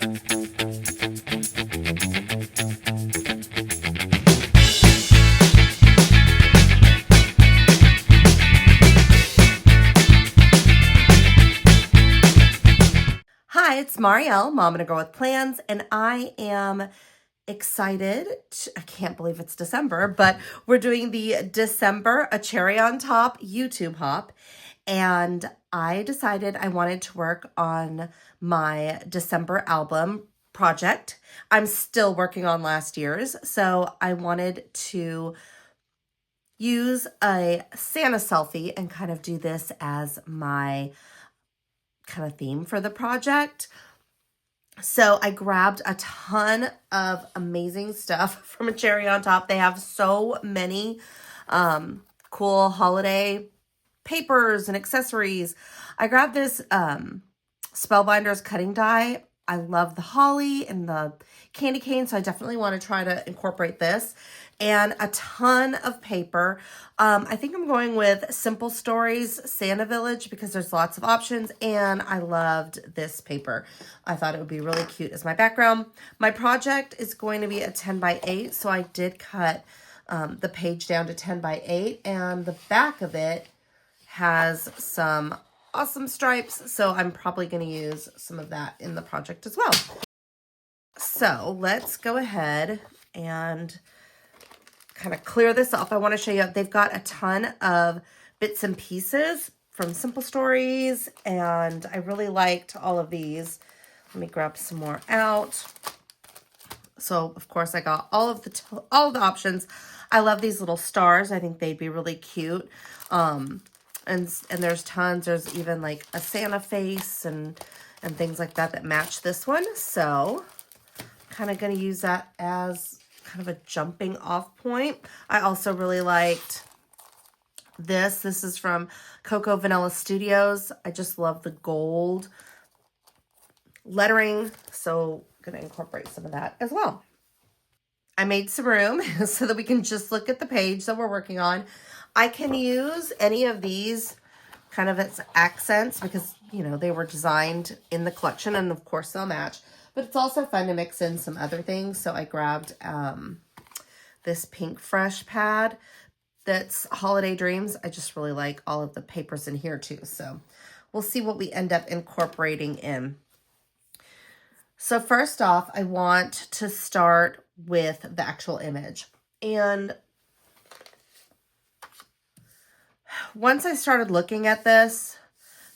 Hi, it's Marielle, Mom and a Girl with Plans, and I am excited. I can't believe it's December, but we're doing the December A Cherry on Top YouTube hop, and I decided I wanted to work on my December album project. I'm still working on last year's, so I wanted to use a Santa selfie and kind of do this as my kind of theme for the project. So I grabbed a ton of amazing stuff from A Cherry on Top. They have so many cool holiday papers and accessories. I grabbed this Spellbinders cutting die. I love the holly and the candy cane, so I definitely want to try to incorporate this. And a ton of paper. I think I'm going with Simple Stories Santa Village because there's lots of options, and I loved this paper. I thought it would be really cute as my background. My project is going to be a 10 by 8, so I did cut the page down to 10 by 8, and the back of it has some awesome stripes, so I'm probably going to use some of that in the project as well. So let's go ahead and kind of clear this off. I want to show you, they've got a ton of bits and pieces from Simple Stories, and I really liked all of these. Let me grab some more out. So of course I got all of the options. I love these little stars. I think they'd be really cute. And there's tons. There's even like a Santa face and things like that that match this one. So kind of going to use that as kind of a jumping off point. I also really liked this. This is from Cocoa Vanilla Studios. I just love the gold lettering. So I'm going to incorporate some of that as well. I made some room so that we can just look at the page that we're working on. I can use any of these kind of as accents because, you know, they were designed in the collection and of course they'll match. But it's also fun to mix in some other things. So I grabbed this Pink Fresh pad that's Holiday Dreams. I just really like all of the papers in here too. So we'll see what we end up incorporating in. So first off, I want to start with the actual image. And once I started looking at this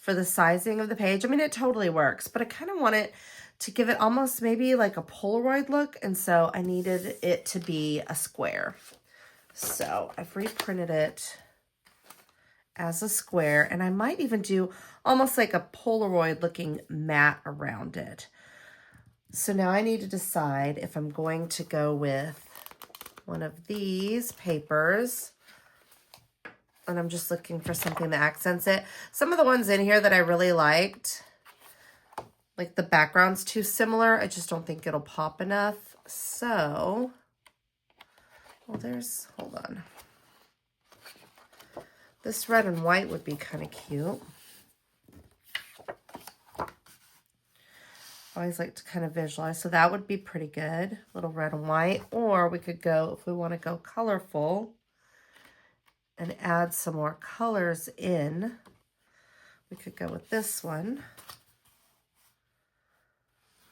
for the sizing of the page, I mean, it totally works, but I kind of want it to give it almost maybe like a Polaroid look. And so I needed it to be a square. So I've reprinted it as a square, and I might even do almost like a Polaroid looking mat around it. So now I need to decide if I'm going to go with one of these papers. And I'm just looking for something that accents it. Some of the ones in here that I really liked, like the background's too similar. I just don't think it'll pop enough. So, well, hold on. This red and white would be kind of cute. I always like to kind of visualize. So that would be pretty good. Little red and white. Or we could go, if we want to go colorful, and add some more colors in, we could go with this one,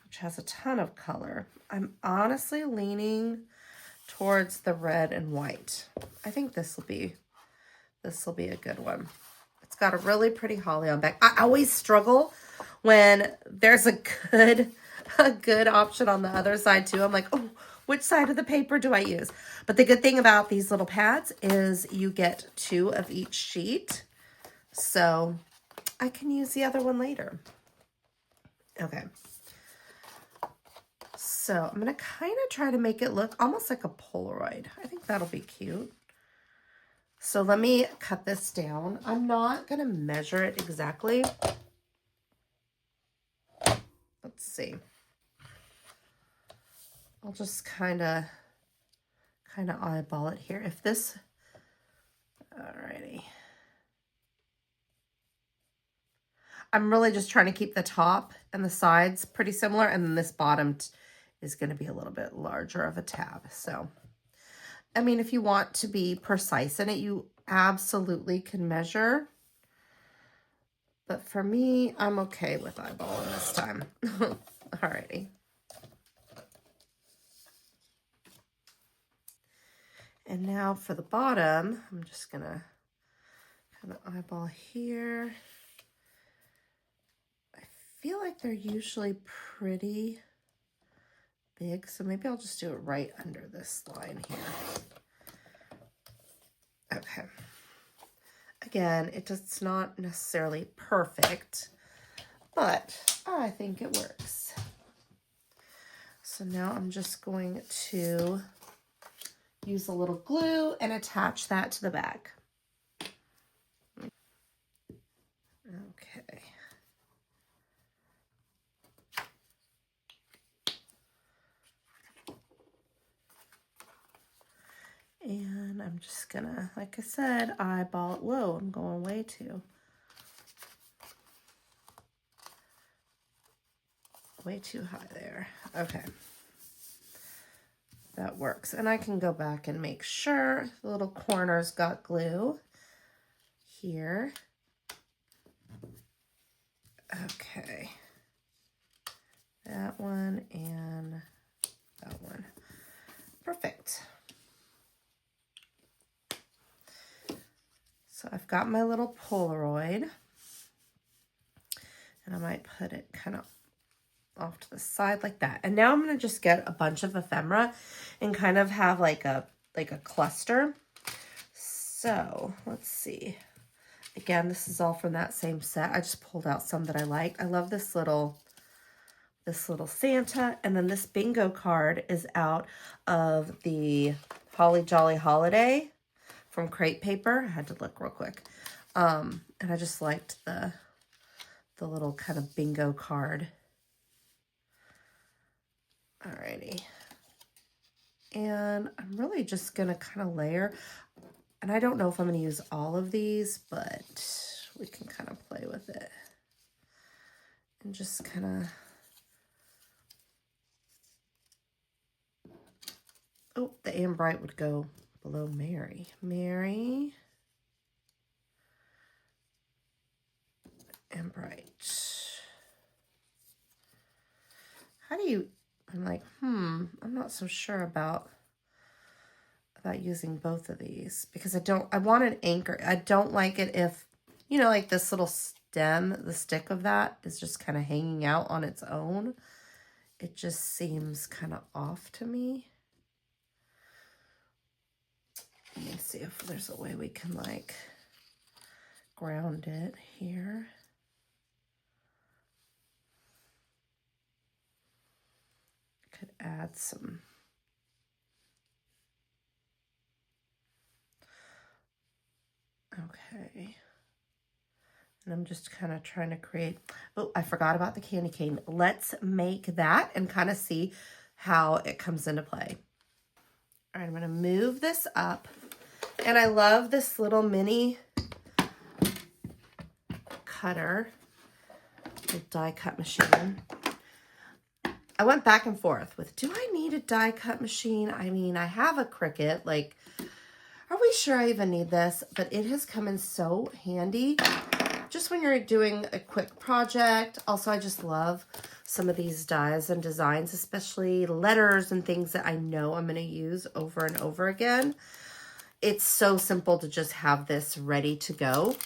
which has a ton of color. I'm honestly leaning towards the red and white. I think this will be a good one. It's got a really pretty holly on back. I always struggle when there's a good option on the other side too. I'm like, oh, which side of the paper do I use? But the good thing about these little pads is you get 2 of each sheet. So I can use the other one later. Okay. So I'm going to kind of try to make it look almost like a Polaroid. I think that'll be cute. So let me cut this down. I'm not going to measure it exactly. Let's see. I'll just kind of eyeball it here. If this, alrighty. I'm really just trying to keep the top and the sides pretty similar. And then this bottom is going to be a little bit larger of a tab. So, I mean, if you want to be precise in it, you absolutely can measure. But for me, I'm okay with eyeballing this time. Alrighty. And now for the bottom, I'm just going to kind of eyeball here. I feel like they're usually pretty big, so maybe I'll just do it right under this line here. Okay. Again, it's not necessarily perfect, but I think it works. So now I'm just going to use a little glue and attach that to the bag. Okay. And I'm just gonna, like I said, eyeball it. Whoa, I'm going way too high there. Okay. That works. And I can go back and make sure the little corners got glue here. Okay. That one and that one. Perfect. So I've got my little Polaroid, and I might put it kind of off to the side like that. And now I'm going to just get a bunch of ephemera and kind of have like a cluster. So let's see. Again, this is all from that same set. I just pulled out some that I like. I love this little Santa, and then this bingo card is out of the Holly Jolly Holiday from Crate Paper. I had to look real quick. And I just liked the little kind of bingo card. Alrighty. And I'm really just gonna kind of layer, and I don't know if I'm gonna use all of these, but we can kind of play with it. And just kind of, oh, the Am Bright would go below Mary. Mary and Bright. How do you, I'm like, I'm not so sure about using both of these, because I want an anchor. I don't like it if, you know, like this little stem, the stick of that is just kind of hanging out on its own. It just seems kind of off to me. Let me see if there's a way we can like ground it here. Could add some. Okay. And I'm just kind of trying to create, oh, I forgot about the candy cane. Let's make that and kind of see how it comes into play. All right, I'm going to move this up. And I love this little mini cutter, little die cut machine. I went back and forth with, do I need a die cut machine? I mean, I have a Cricut, like, are we sure I even need this? But it has come in so handy just when you're doing a quick project. Also, I just love some of these dies and designs, especially letters and things that I know I'm going to use over and over again. It's so simple to just have this ready to go.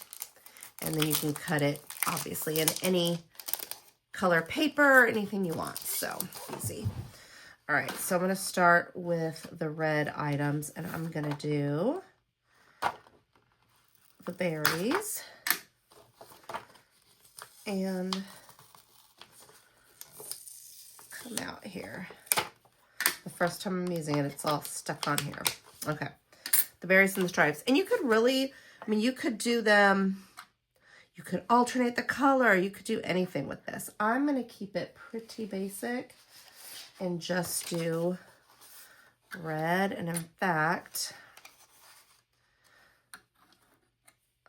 And then you can cut it, obviously, in any color paper or anything you want. So easy. All right, so I'm going to start with the red items, and I'm going to do the berries. And come out here. The first time I'm using it, it's all stuck on here. Okay. The berries and the stripes. And you could really, I mean, you could do them, you could alternate the color. You could do anything with this. I'm going to keep it pretty basic and just do red. And in fact,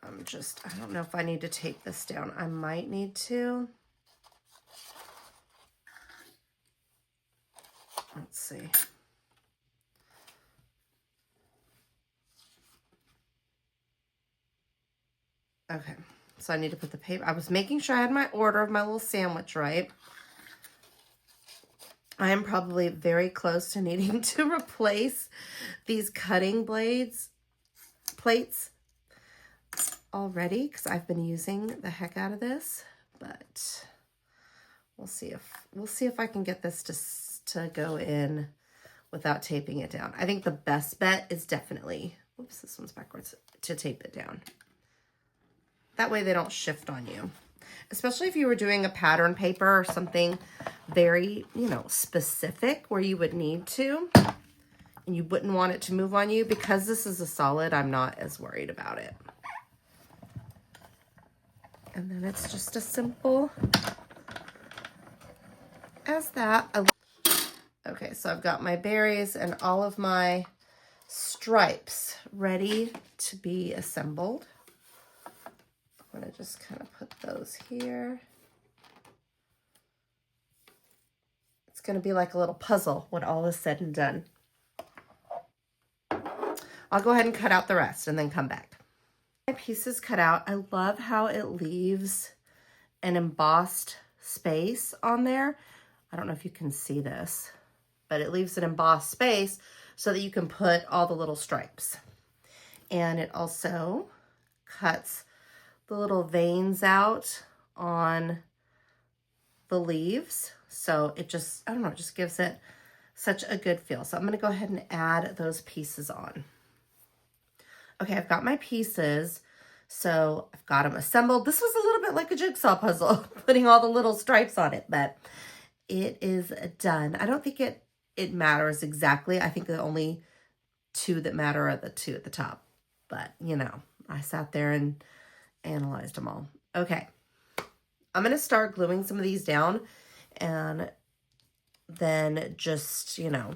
I don't know if I need to tape this down. I might need to. Let's see. Okay, so I need to put the paper. I was making sure I had my order of my little sandwich right. I am probably very close to needing to replace these cutting plates already because I've been using the heck out of this, but we'll see if I can get this to go in without taping it down. I think the best bet is definitely, whoops, this one's backwards, to tape it down. That way they don't shift on you. Especially if you were doing a pattern paper or something very, you know, specific where you would need to and you wouldn't want it to move on you. Because this is a solid, I'm not as worried about it. And then it's just as simple as that. Okay, so I've got my berries and all of my stripes ready to be assembled. I'm going to just kind of put those here. It's going to be like a little puzzle when all is said and done. I'll go ahead and cut out the rest and then come back. My pieces cut out. I love how it leaves an embossed space on there. I don't know if you can see this, but it leaves an embossed space so that you can put all the little stripes. And it also cuts the little veins out on the leaves. So it just, I don't know, it just gives it such a good feel. So I'm going to go ahead and add those pieces on. Okay, I've got my pieces. So I've got them assembled. This was a little bit like a jigsaw puzzle, putting all the little stripes on it, but it is done. I don't think it matters exactly. I think the only two that matter are the two at the top. But, you know, I sat there and analyzed them all. Okay, I'm going to start gluing some of these down and then just, you know,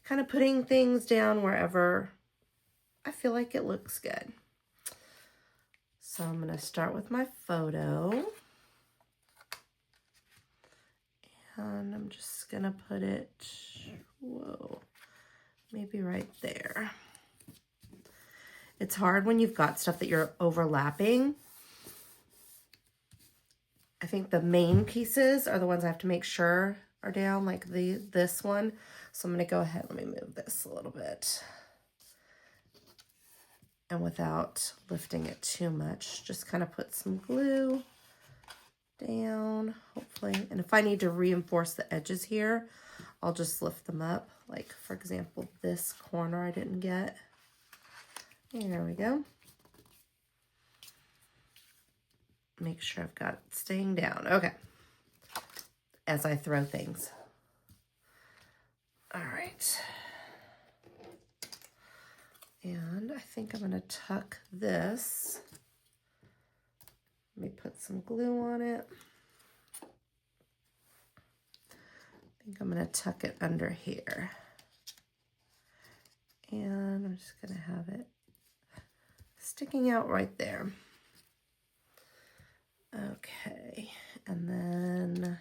kind of putting things down wherever I feel like it looks good. So I'm going to start with my photo. And I'm just going to put it, whoa, maybe right there. It's hard when you've got stuff that you're overlapping. I think the main pieces are the ones I have to make sure are down, like this one. So I'm going to go ahead, let me move this a little bit. And without lifting it too much, just kind of put some glue down, hopefully. And if I need to reinforce the edges here, I'll just lift them up. Like, for example, this corner I didn't get. There we go. Make sure I've got it staying down. Okay. As I throw things. All right. And I think I'm going to tuck this. Let me put some glue on it. I think I'm going to tuck it under here. And I'm just going to have it sticking out right there. Okay, and then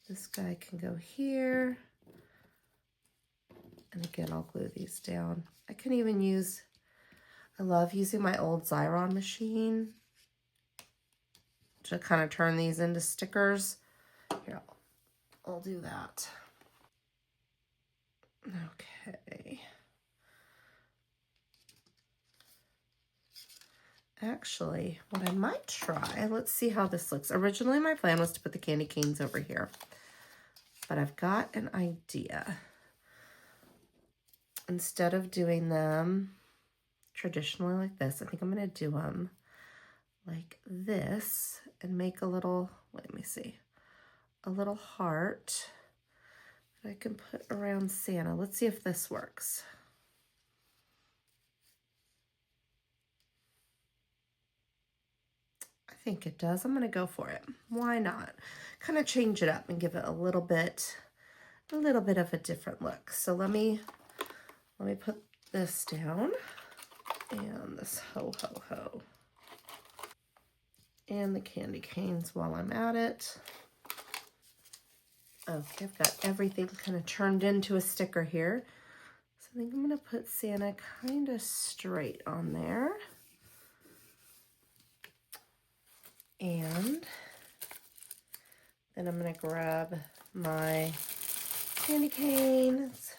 this guy can go here. And again, I'll glue these down. I can even use, I love using my old Xyron machine to kind of turn these into stickers. Here, I'll do that. Okay. Actually, what I might try, let's see how this looks. Originally, my plan was to put the candy canes over here, but I've got an idea. Instead of doing them traditionally like this, I think I'm going to do them like this and make a little, let me see, a little heart that I can put around Santa. Let's see if this works. I think it does. I'm going to go for it. Why not? Kind of change it up and give it a little bit of a different look. So let me put this down. And this ho ho ho. And the candy canes while I'm at it. Okay, I've got everything kind of turned into a sticker here. So I think I'm going to put Santa kind of straight on there. And then I'm going to grab my candy canes.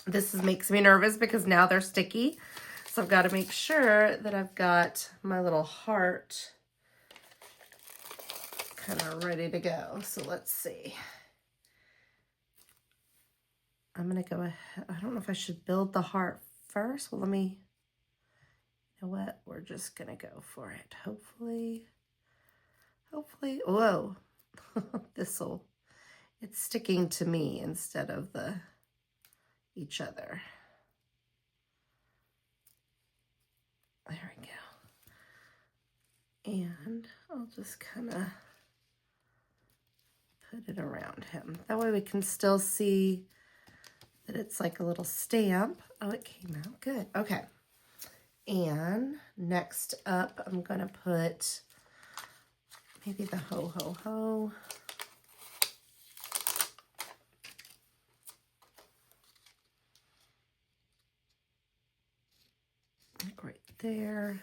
This makes me nervous because now they're sticky. So I've got to make sure that I've got my little heart kind of ready to go. So let's see. I'm going to go ahead. I don't know if I should build the heart first. Well, you know what? We're just going to go for it. Hopefully, whoa, it's sticking to me instead of each other. There we go. And I'll just kind of put it around him. That way we can still see that it's like a little stamp. Oh, it came out good. Okay. And next up, I'm going to put maybe the ho ho ho. Like right there.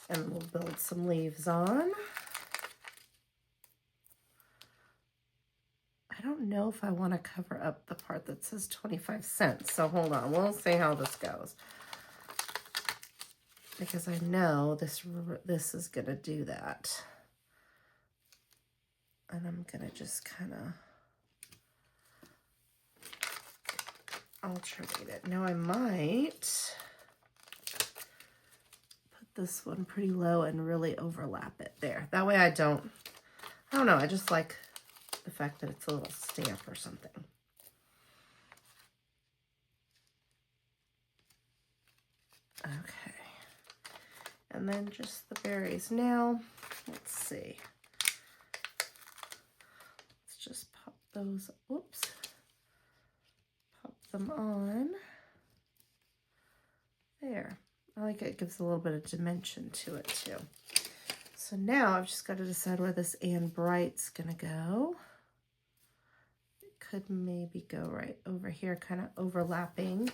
And we'll build some leaves on. I don't know if I want to cover up the part that says 25 cents. So hold on, we'll see how this goes. Because I know this is going to do that. And I'm going to just kind of alternate it. Now I might put this one pretty low and really overlap it there. That way I don't know, I just like the fact that it's a little stamp or something. Okay. And then just the berries. Now, let's see. Let's just pop those, oops. Pop them on. There. I like it. It gives a little bit of dimension to it too. So now I've just got to decide where this Anne Bright's gonna go. Could maybe go right over here, kind of overlapping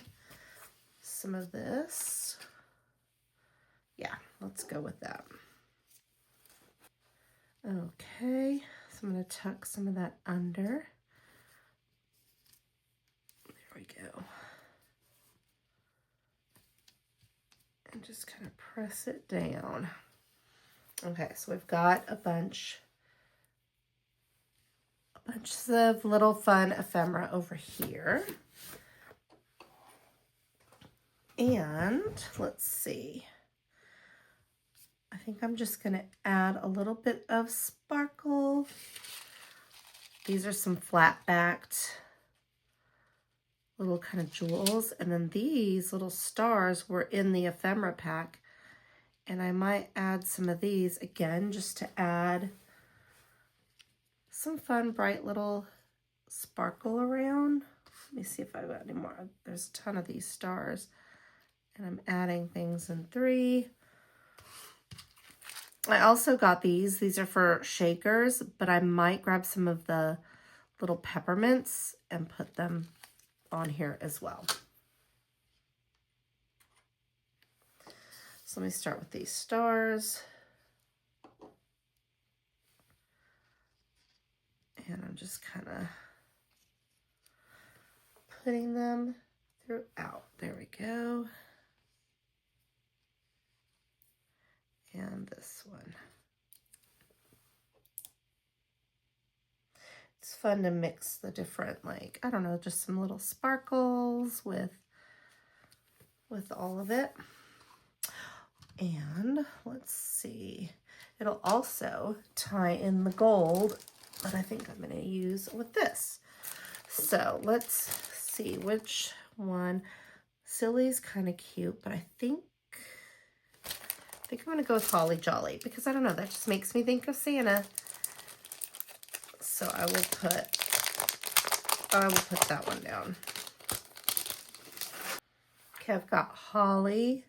some of this. Yeah, let's go with that. Okay, so I'm going to tuck some of that under. There we go. And just kind of press it down. Okay, so we've got a bunch of little fun ephemera over here. And let's see. I think I'm just going to add a little bit of sparkle. These are some flat-backed little kind of jewels. And then these little stars were in the ephemera pack. And I might add some of these again just to add some fun, bright little sparkle around. Let me see if I've got any more. There's a ton of these stars. And I'm adding things in 3. I also got these. These are for shakers, but I might grab some of the little peppermints and put them on here as well. So let me start with these stars. And I'm just kind of putting them throughout. There we go. And this one. It's fun to mix the different, like, I don't know, just some little sparkles with all of it. And let's see. It'll also tie in the gold that I think I'm going to use with this. So let's see which one. Silly's kind of cute, but I think I'm going to go with Holly Jolly because I don't know, that just makes me think of Santa. So I will put that one down. Okay, I've got holly.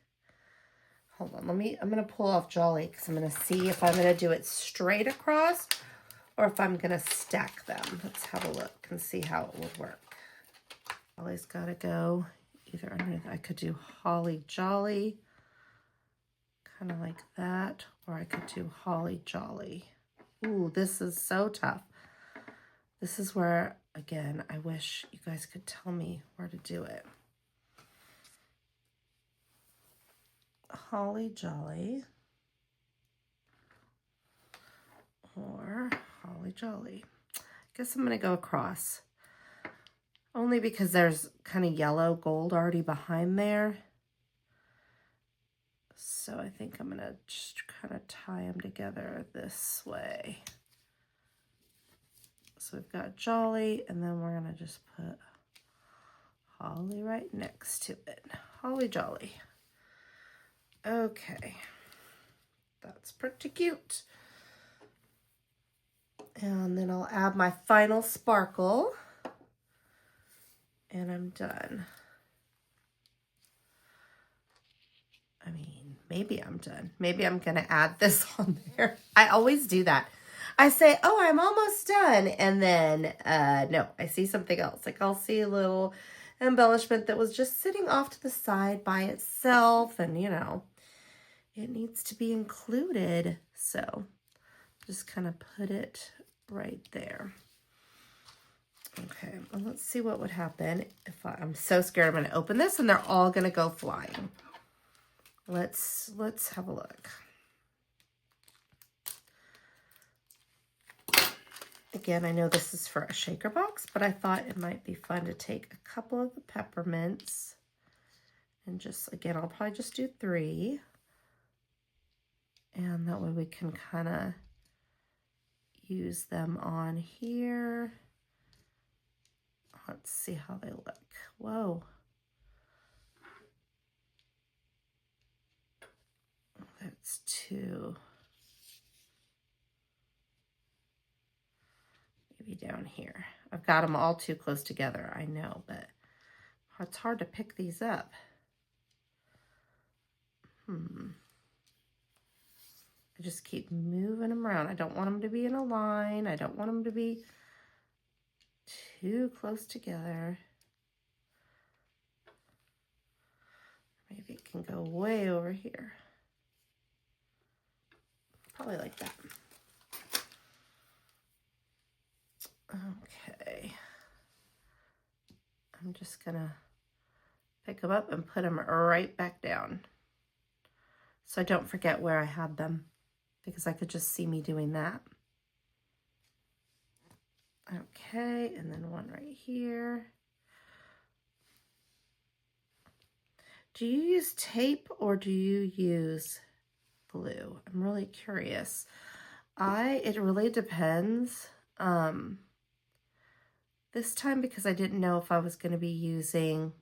Hold on, I'm going to pull off jolly because I'm going to see if I'm going to do it straight across or if I'm going to stack them. Let's have a look and see how it would work. Holly's got to go either underneath. I could do holly jolly, kind of like that, or I could do holly jolly. Ooh, this is so tough. This is where, again, I wish you guys could tell me where to do it. Holly jolly or holly jolly. I guess I'm going to go across. Only because there's kind of yellow gold already behind there. So I think I'm going to just kind of tie them together this way. So we've got jolly, and then we're going to just put holly right next to it. Holly jolly. Okay. That's pretty cute. And then I'll add my final sparkle. And I'm done. I mean, maybe I'm done. Maybe I'm going to add this on there. I always do that. I say, oh, I'm almost done. And then, no, I see something else. Like I'll see a little embellishment that was just sitting off to the side by itself. And, you know, it needs to be included. So just kind of put it right there. Okay, well, let's see what would happen if I'm so scared I'm going to open this and they're all going to go flying. Let's have a look. Again, I know this is for a shaker box, but I thought it might be fun to take a couple of the peppermints and just, again, I'll probably just do 3. And that way we can kind of use them on here. Let's see how they look. Whoa. That's 2. Maybe down here. I've got them all too close together, I know, but it's hard to pick these up. I just keep moving them around. I don't want them to be in a line. I don't want them to be too close together. Maybe it can go way over here. Probably like that. Okay. I'm just gonna pick them up and put them right back down. So I don't forget where I had them, because I could just see me doing that. Okay, and then one right here. Do you use tape or do you use glue? I'm really curious. It really depends. This time, because I didn't know if I was going to be using,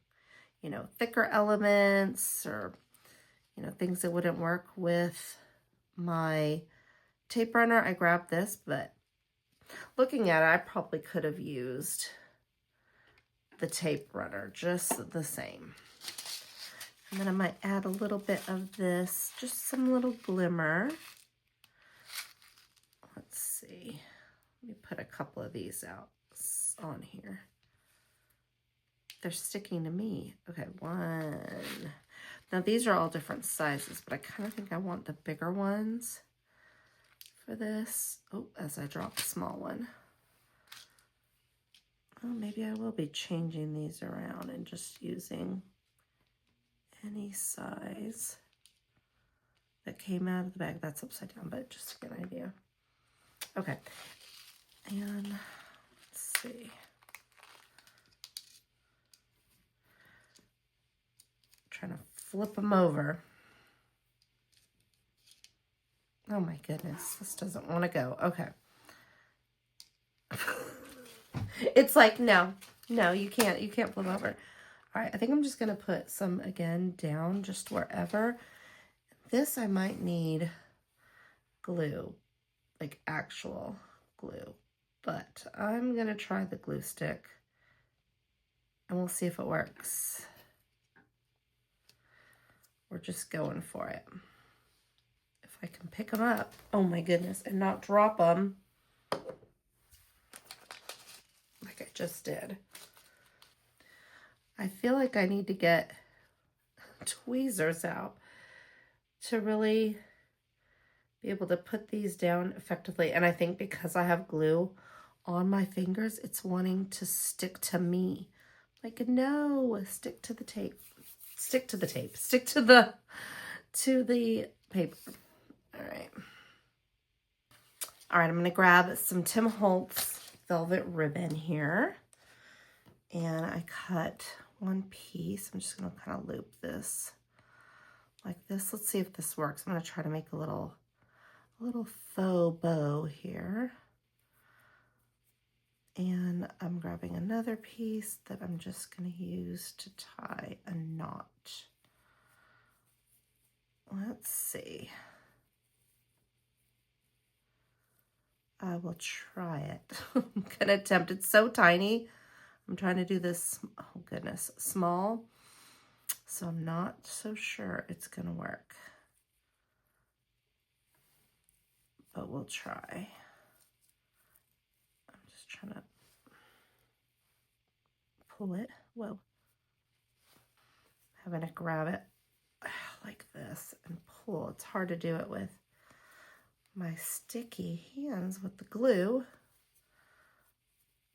you know, thicker elements or, you know, things that wouldn't work with my tape runner, I grabbed this, but looking at it, I probably could have used the tape runner just the same. And then I might add a little bit of this, just some little glimmer. Let's see. Let me put a couple of these out on here. They're sticking to me. Okay, 1. Now these are all different sizes, but I kind of think I want the bigger ones for this. Oh, as I drop the small one. Oh, maybe I will be changing these around and just using any size that came out of the bag. That's upside down, but just to get an idea. Okay, and let's see. Trying to flip them over. Oh my goodness, this doesn't want to go. Okay. It's like, no, you can't flip over. All right, I think I'm just going to put some, again, down just wherever. This I might need glue, like actual glue, but I'm going to try the glue stick and we'll see if it works. we're just going for it. If I can pick them up, oh my goodness, and not drop them like I just did. I feel like I need to get tweezers out to really be able to put these down effectively. And I think because I have glue on my fingers, it's wanting to stick to me. Like, no, stick to the tape. Stick to the tape. Stick to the paper. All right. All right, I'm going to grab some Tim Holtz velvet ribbon here. And I cut one piece. I'm just going to kind of loop this like this. Let's see if this works. I'm going to try to make a little faux bow here. And I'm grabbing another piece that I'm just going to use to tie a knot. Let's see. I will try it. I'm going to attempt. It's so tiny. I'm trying to do this, oh goodness, small. So I'm not so sure it's going to work. But we'll try. I'm just trying to pull it. Whoa. Having to grab it like this and pull. It's hard to do it with my sticky hands with the glue.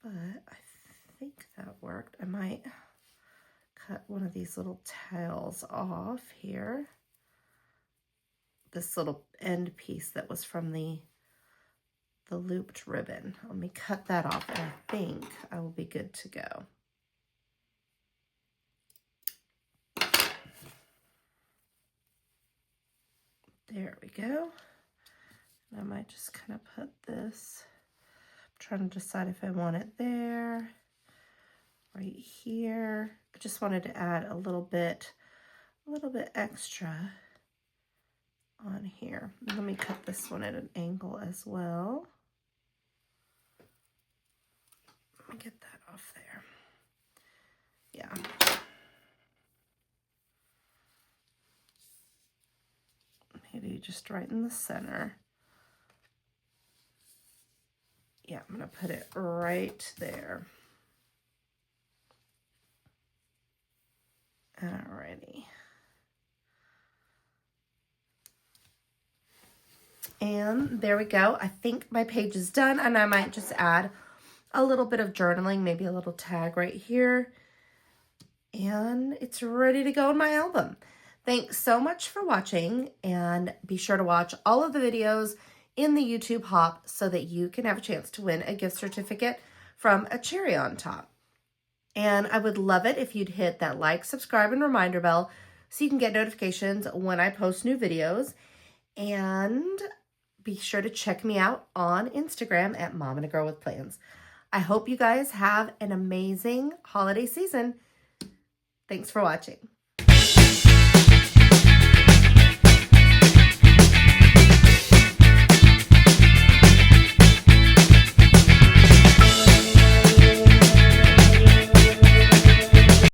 But I think that worked. I might cut one of these little tails off here. This little end piece that was from the looped ribbon. Let me cut that off and I think I will be good to go. There we go. And I might just kind of put this, I'm trying to decide if I want it there, right here. I just wanted to add a little bit extra on here. Let me cut this one at an angle as well. Let me get that off there. Yeah. Maybe just right in the center. Yeah, I'm going to put it right there. Alrighty. And there we go. I think my page is done, and I might just add a little bit of journaling, maybe a little tag right here. And it's ready to go in my album. Thanks so much for watching, and be sure to watch all of the videos in the YouTube Hop so that you can have a chance to win a gift certificate from A Cherry on Top. And I would love it if you'd hit that like, subscribe, and reminder bell so you can get notifications when I post new videos. And be sure to check me out on Instagram at Mom and a Girl with Plans. I hope you guys have an amazing holiday season. Thanks for watching.